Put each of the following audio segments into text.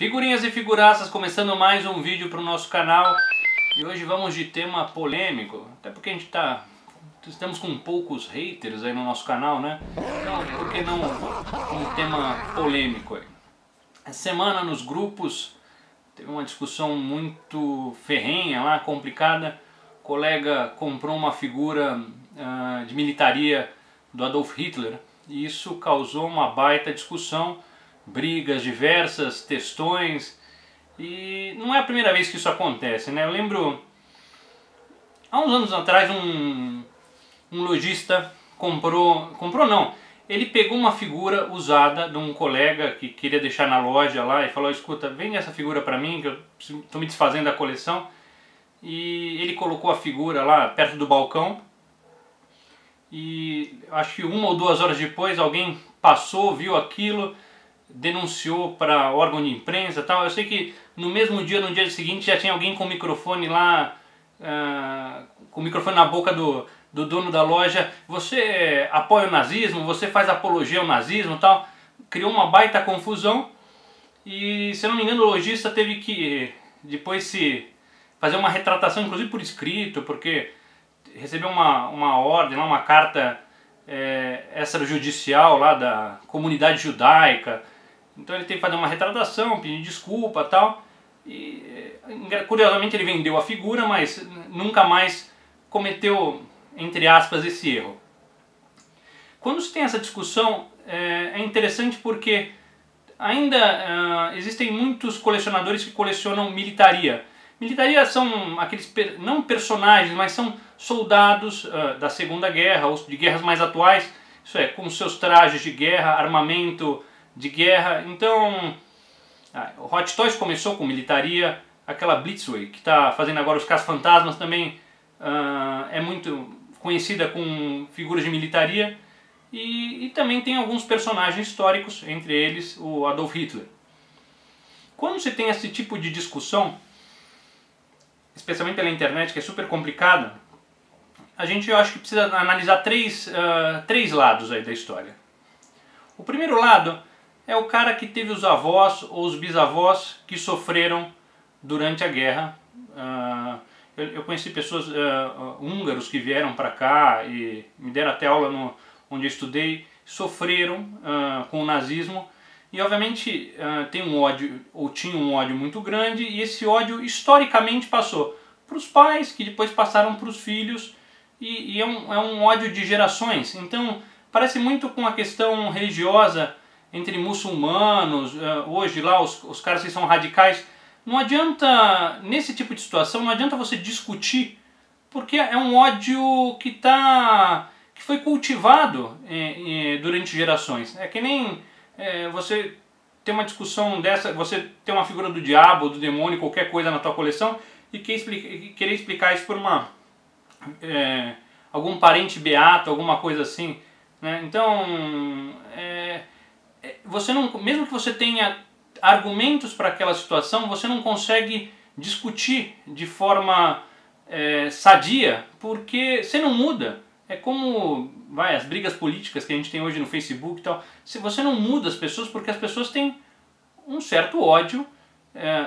Figurinhas e figuraças, começando mais um vídeo para o nosso canal. E hoje vamos de tema polêmico, até porque estamos com poucos haters aí no nosso canal, né? Então, por que não um tema polêmico aí? Essa semana nos grupos teve uma discussão muito ferrenha lá, complicada. O colega comprou uma figura de militaria do Adolf Hitler e isso causou uma baita discussão, brigas diversas, textões, e não é a primeira vez que isso acontece, né? Eu lembro, há uns anos atrás, um lojista ele pegou uma figura usada de um colega que queria deixar na loja lá e falou: escuta, vende essa figura pra mim que eu estou me desfazendo da coleção. E ele colocou a figura lá perto do balcão e acho que 1 ou 2 horas depois alguém passou, viu aquilo, denunciou para órgão de imprensa e tal. Eu sei que no mesmo dia, no dia seguinte, já tinha alguém com o microfone lá, com o microfone na boca do dono da loja: você apoia o nazismo, você faz apologia ao nazismo e tal. Criou uma baita confusão e, se eu não me engano, o lojista teve que depois fazer uma retratação, inclusive por escrito, porque recebeu uma ordem, uma carta extrajudicial lá da comunidade judaica. Então ele teve que fazer uma retratação, pedir desculpa e tal. E curiosamente ele vendeu a figura, mas nunca mais cometeu, entre aspas, esse erro. Quando se tem essa discussão, é interessante porque ainda existem muitos colecionadores que colecionam militaria. Militaria são aqueles, não personagens, mas são soldados da Segunda Guerra ou de guerras mais atuais, isso é, com seus trajes de guerra, armamento de guerra. Então, o Hot Toys começou com militaria, aquela Blitzway, que está fazendo agora os Caça-Fantasmas, também é muito conhecida com figuras de militaria, e também tem alguns personagens históricos, entre eles o Adolf Hitler. Quando você tem esse tipo de discussão, especialmente pela internet, que é super complicada, eu acho que precisa analisar três lados aí da história. O primeiro lado é o cara que teve os avós ou os bisavós que sofreram durante a guerra. Eu conheci pessoas húngaros que vieram para cá e me deram até aula onde eu estudei, sofreram com o nazismo. E obviamente tem um ódio, ou tinha um ódio muito grande, e esse ódio historicamente passou para os pais, que depois passaram para os filhos, e é um ódio de gerações. Então parece muito com a questão religiosa entre muçulmanos, hoje lá os caras que são radicais. Não adianta, nesse tipo de situação, não adianta você discutir, porque é um ódio que foi cultivado durante gerações. É que nem você ter uma discussão dessa, você ter uma figura do diabo, do demônio, qualquer coisa na tua coleção e querer explicar isso por algum parente beato, alguma coisa assim, né? Então, você não, mesmo que você tenha argumentos para aquela situação, você não consegue discutir de forma sadia, porque você não muda. É como as brigas políticas que a gente tem hoje no Facebook e tal. Se você não muda as pessoas, porque as pessoas têm um certo ódio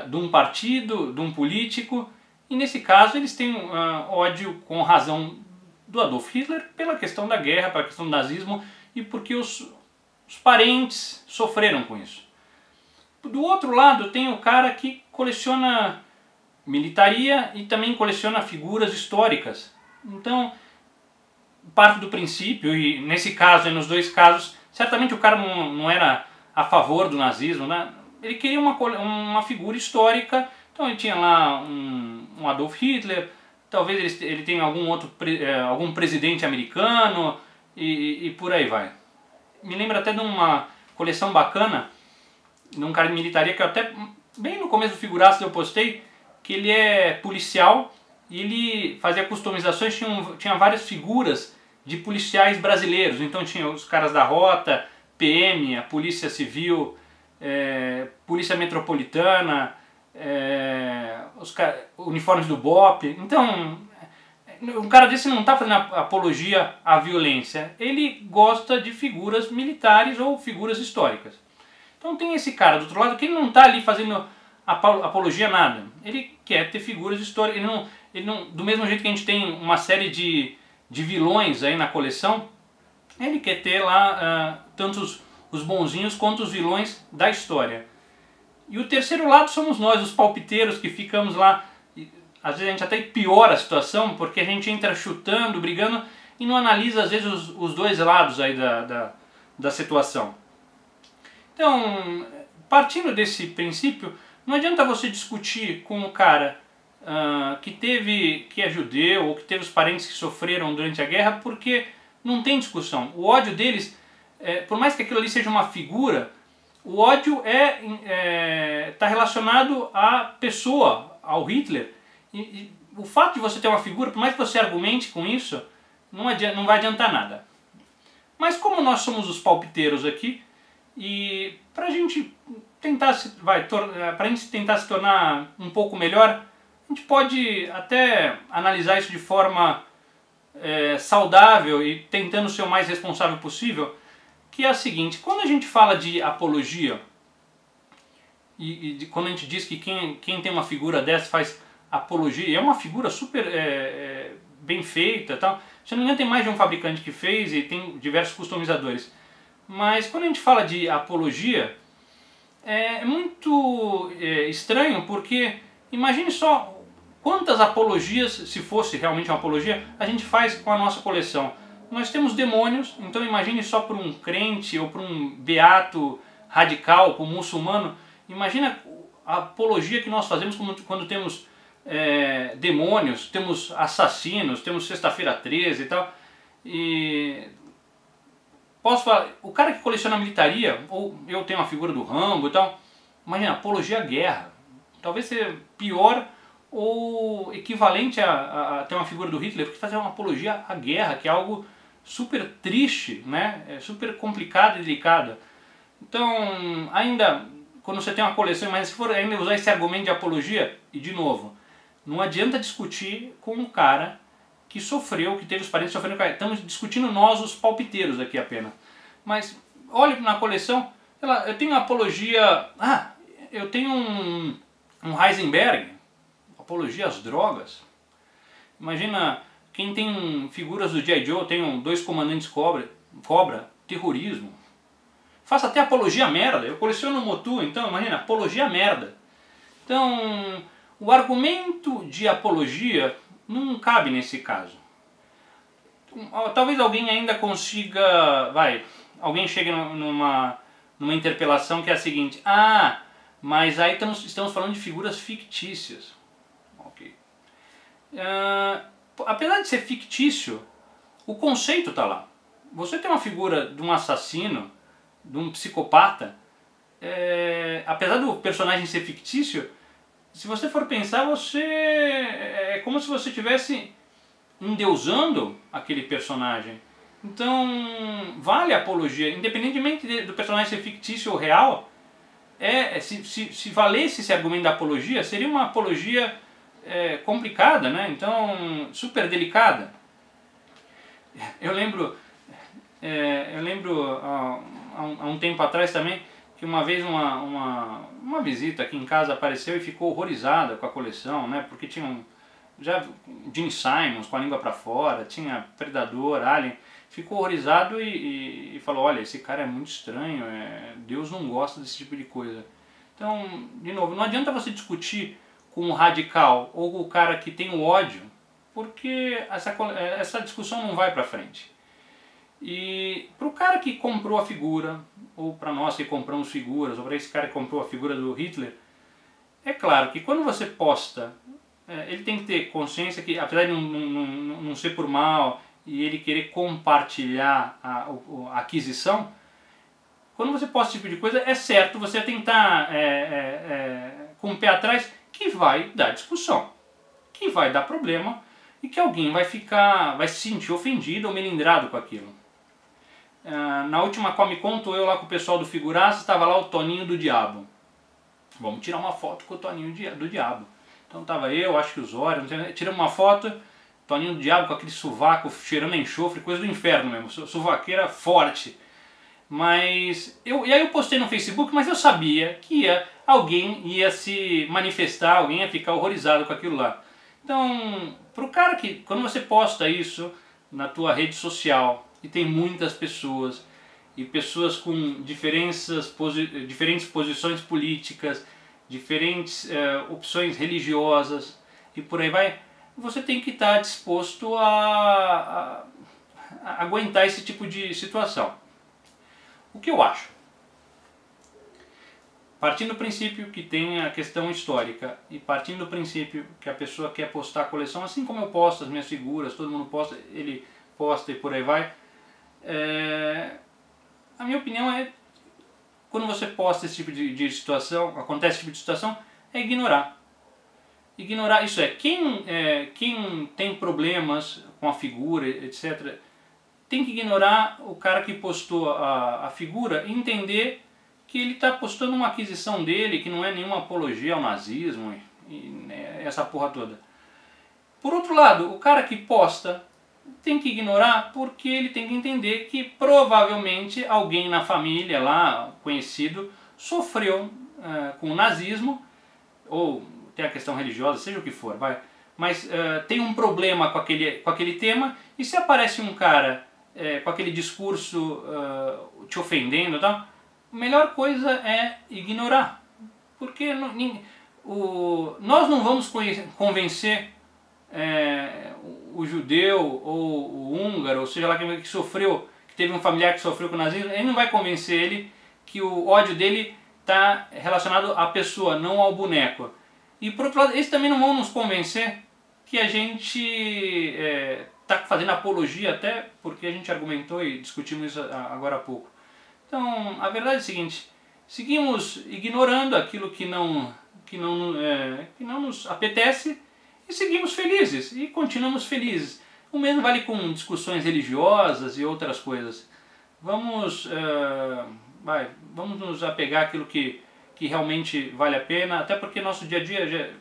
de um partido, de um político, e nesse caso eles têm ódio com razão do Adolf Hitler pela questão da guerra, pela questão do nazismo, e porque os parentes sofreram com isso. Do outro lado tem o cara que coleciona militaria e também coleciona figuras históricas. Então, parte do princípio, e nesse caso e nos dois casos, certamente o cara não era a favor do nazismo, né? Ele queria uma figura histórica. Então ele tinha lá um Adolf Hitler, talvez ele tenha algum presidente americano e por aí vai. Me lembra até de uma coleção bacana de um cara de militaria que eu até, bem no começo do Figuraças, eu postei, que ele é policial e ele fazia customizações, tinha várias figuras de policiais brasileiros. Então tinha os caras da Rota, PM, a Polícia Civil, Polícia Metropolitana, os uniformes do BOP. Então, um cara desse não está fazendo apologia à violência, ele gosta de figuras militares ou figuras históricas. Então tem esse cara do outro lado que ele não está ali fazendo apologia a nada. Ele quer ter figuras históricas. Ele não, do mesmo jeito que a gente tem uma série de vilões aí na coleção, ele quer ter lá tanto os bonzinhos quanto os vilões da história. E o terceiro lado somos nós, os palpiteiros, que ficamos lá. Às vezes a gente até piora a situação, porque a gente entra chutando, brigando e não analisa às vezes os dois lados aí da situação. Então, partindo desse princípio, não adianta você discutir com um cara que é judeu ou que teve os parentes que sofreram durante a guerra, porque não tem discussão. O ódio deles, por mais que aquilo ali seja uma figura, o ódio está relacionado à pessoa, ao Hitler. E o fato de você ter uma figura, por mais que você argumente com isso, não vai adiantar nada. Mas como nós somos os palpiteiros aqui, e para a gente tentar se tornar um pouco melhor, a gente pode até analisar isso de forma saudável e tentando ser o mais responsável possível, que é a seguinte: quando a gente fala de apologia, quando a gente diz que quem tem uma figura dessa faz apologia, e é uma figura super bem feita, tal. Se não me engano, tem mais de um fabricante que fez e tem diversos customizadores. Mas quando a gente fala de apologia, é muito estranho, porque imagine só quantas apologias, se fosse realmente uma apologia, a gente faz com a nossa coleção. Nós temos demônios, então imagine só para um crente ou para um beato radical, para um muçulmano, imagina a apologia que nós fazemos quando temos demônios, temos assassinos, temos Sexta-feira 13 e tal. E posso falar, o cara que coleciona militaria, ou eu tenho uma figura do Rambo e tal, imagina, apologia à guerra. Talvez seja pior ou equivalente a ter uma figura do Hitler, porque fazer uma apologia à guerra, que é algo super triste, né? É super complicado e delicado. Então, ainda quando você tem uma coleção, mas se for ainda usar esse argumento de apologia, e de novo, não adianta discutir com um cara que sofreu, que teve os parentes sofrendo. Estamos discutindo nós, os palpiteiros, aqui apenas. Mas olhe na coleção, sei lá, eu tenho uma apologia. Eu tenho um Heisenberg, apologia às drogas. Imagina quem tem figuras do G.I. Joe, tem dois comandantes Cobra, terrorismo. Faço até apologia à merda. Eu coleciono Motu, então imagina, apologia à merda. Então, o argumento de apologia não cabe nesse caso. Talvez alguém ainda consiga, alguém chegue numa interpelação que é a seguinte: mas aí estamos falando de figuras fictícias. Ok. Apesar de ser fictício, o conceito está lá. Você tem uma figura de um assassino, de um psicopata, apesar do personagem ser fictício, se você for pensar, é como se você estivesse endeusando aquele personagem. Então, vale a apologia, independentemente do personagem ser fictício ou real. Se valesse esse argumento da apologia, seria uma apologia complicada, né? Então, super delicada. Eu lembro há um tempo atrás também, que uma vez uma visita aqui em casa apareceu e ficou horrorizada com a coleção, né? Porque tinha já Gene Simons com a língua para fora, tinha Predador, Alien, ficou horrorizado e falou: olha, esse cara é muito estranho, Deus não gosta desse tipo de coisa. Então, de novo, não adianta você discutir com o radical ou com o cara que tem o ódio, porque essa discussão não vai para frente. E para o cara que comprou a figura, ou para nós que compramos figuras, ou para esse cara que comprou a figura do Hitler, é claro que quando você posta, ele tem que ter consciência que, apesar de não ser por mal e ele querer compartilhar a aquisição, quando você posta esse tipo de coisa, é certo você tentar com o pé atrás, que vai dar discussão, que vai dar problema e que alguém vai se sentir ofendido ou melindrado com aquilo. Na última Comic Con, eu lá com o pessoal do Figuraça, estava lá o Toninho do Diabo. Vamos tirar uma foto com o Toninho do Diabo. Então estava eu, acho que o Zóio, tiramos uma foto, Toninho do Diabo com aquele sovaco cheirando a enxofre, coisa do inferno mesmo, sovaqueira forte. Mas e aí eu postei no Facebook, mas eu sabia que alguém ia se manifestar, alguém ia ficar horrorizado com aquilo lá. Então, pro cara que, quando você posta isso na tua rede social e tem muitas pessoas e pessoas com diferentes posições políticas, diferentes opções religiosas e por aí vai, você tem que estar disposto a aguentar esse tipo de situação. O que eu acho? Partindo do princípio que tem a questão histórica e partindo do princípio que a pessoa quer postar a coleção, assim como eu posto as minhas figuras, todo mundo posta, ele posta e por aí vai, a minha opinião é, quando você posta esse tipo de situação, acontece esse tipo de situação, é ignorar. Ignorar, isso é, quem tem problemas com a figura, etc., tem que ignorar o cara que postou a figura e entender que ele está postando uma aquisição dele, que não é nenhuma apologia ao nazismo e essa porra toda. Por outro lado, o cara que posta tem que ignorar porque ele tem que entender que provavelmente alguém na família lá, conhecido, sofreu com o nazismo, ou tem a questão religiosa, seja o que for, vai. Mas tem um problema com aquele tema, e se aparece um cara com aquele discurso te ofendendo e tal, a melhor coisa é ignorar. Porque nós não vamos convencer o judeu ou o húngaro, ou seja lá quem que sofreu, que teve um familiar que sofreu com o nazismo, ele não vai convencer ele que o ódio dele está relacionado à pessoa, não ao boneco. E por outro lado, eles também não vão nos convencer que a gente está fazendo apologia, até porque a gente argumentou e discutimos isso agora há pouco. Então, a verdade é a seguinte: seguimos ignorando aquilo que não nos apetece e seguimos felizes, e continuamos felizes. O mesmo vale com discussões religiosas e outras coisas. Vamos nos apegar àquilo que realmente vale a pena, até porque nosso dia a dia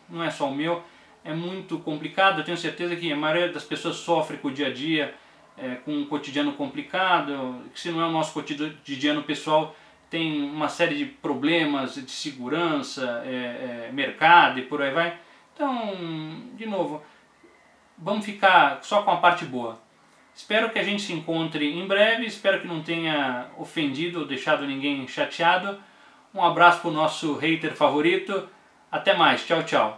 não é só o meu, é muito complicado. Eu tenho certeza que a maioria das pessoas sofre com o dia a dia, com um cotidiano complicado, que se não é o nosso cotidiano pessoal, tem uma série de problemas de segurança, mercado e por aí vai. Então, de novo, vamos ficar só com a parte boa. Espero que a gente se encontre em breve, espero que não tenha ofendido ou deixado ninguém chateado. Um abraço para o nosso hater favorito, até mais, tchau, tchau.